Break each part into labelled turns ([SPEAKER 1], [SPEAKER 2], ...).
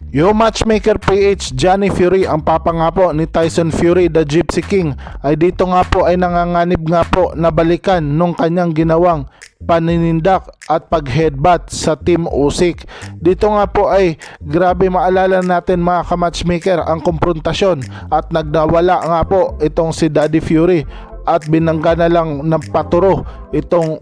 [SPEAKER 1] Yo Matchmaker PH, Johnny Fury ang papa nga po ni Tyson Fury, the Gypsy King, ay dito nga po ay nanganganib nga po na balikan nung kanyang ginawang paninindak at pag-headbutt sa Team Usyk. Dito nga po ay grabe, maalala natin mga ka-matchmaker ang komprontasyon at nagdawala nga po itong si Daddy Fury at binangga na lang ng paturo itong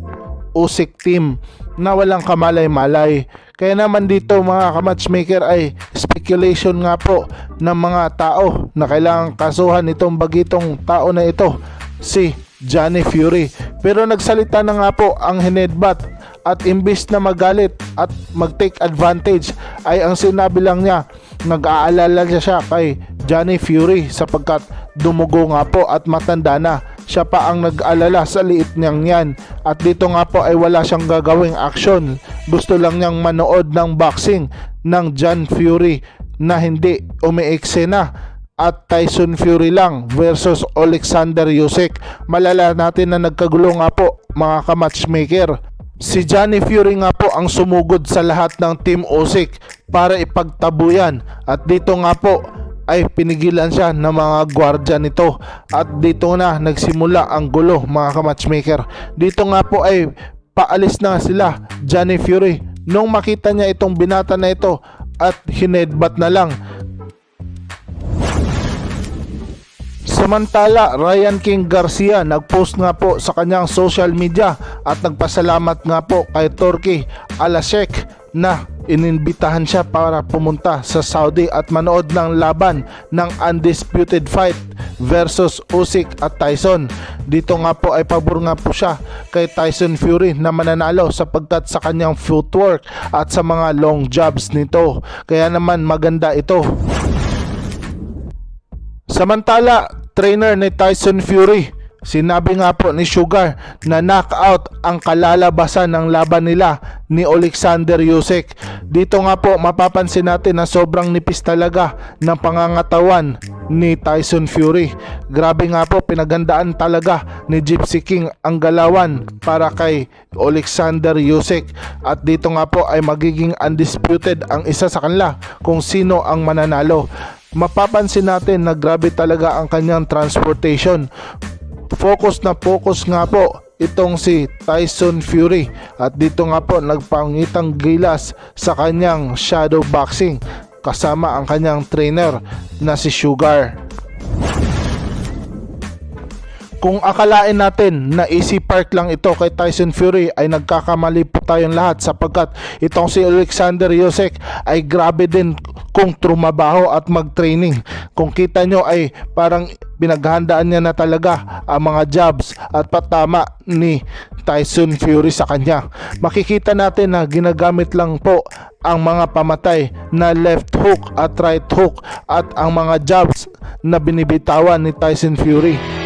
[SPEAKER 1] Usyk team na walang kamalay-malay. Kaya naman dito mga ka-matchmaker ay speculation nga po ng mga tao na kailangang kasuhan itong bagitong tao na ito, si Johnny Fury. Pero nagsalita na nga po ang hinedbat at imbis na magalit at mag-take advantage ay ang sinabi lang niya, nag-aalala siya kay Johnny Fury sapagkat dumugo nga po at matanda na. Siya pa ang nag-alala sa liit niyang yan. At dito nga po ay wala siyang gagawing aksyon. Gusto lang niyang manood ng boxing ng John Fury na hindi umiiksena at Tyson Fury lang versus Alexander Usyk. Malala natin na nagkagulo nga po mga ka-matchmaker. Si Johnny Fury nga po ang sumugod sa lahat ng Team Usyk para ipagtabuyan. At dito nga po ay pinigilan siya ng mga gwardya nito at dito na nagsimula ang gulo mga ka-matchmaker. Dito nga po ay paalis na sila Johnny Fury nung makita niya itong binata na ito at hinedbat na lang. Samantala, Ryan King Garcia nagpost nga po sa kanyang social media at nagpasalamat nga po kay Turki Alasek na ininbitahan siya para pumunta sa Saudi at manood ng laban ng undisputed fight versus Usyk at Tyson. Dito nga po ay pabor nga po siya kay Tyson Fury na mananalo sapagkat sa kanyang footwork at sa mga long jabs nito. Kaya naman maganda ito. Samantala, trainer ni Tyson Fury, sinabi nga po ni Sugar na knockout ang kalalabasan ng laban nila ni Alexander Usyk. Dito nga po mapapansin natin na sobrang nipis talaga ng pangangatawan ni Tyson Fury. Grabe nga po, pinagandaan talaga ni Gypsy King ang galawan para kay Alexander Usyk. At dito nga po ay magiging undisputed ang isa sa kanila kung sino ang mananalo. Mapapansin natin na grabe talaga ang kanyang transportation. Focus na focus nga po itong si Tyson Fury at dito nga po nagpangitang gilas sa kanyang shadow boxing kasama ang kanyang trainer na si Sugar. Kung akalain natin na easy park lang ito kay Tyson Fury ay nagkakamali po tayong lahat sapagkat itong si Alexander Usyk ay grabe din kung trumabaho at mag-training. Kung kita nyo ay parang pinaghandaan niya na talaga ang mga jabs at patama ni Tyson Fury sa kanya. Makikita natin na ginagamit lang po ang mga pamatay na left hook at right hook at ang mga jabs na binibitawan ni Tyson Fury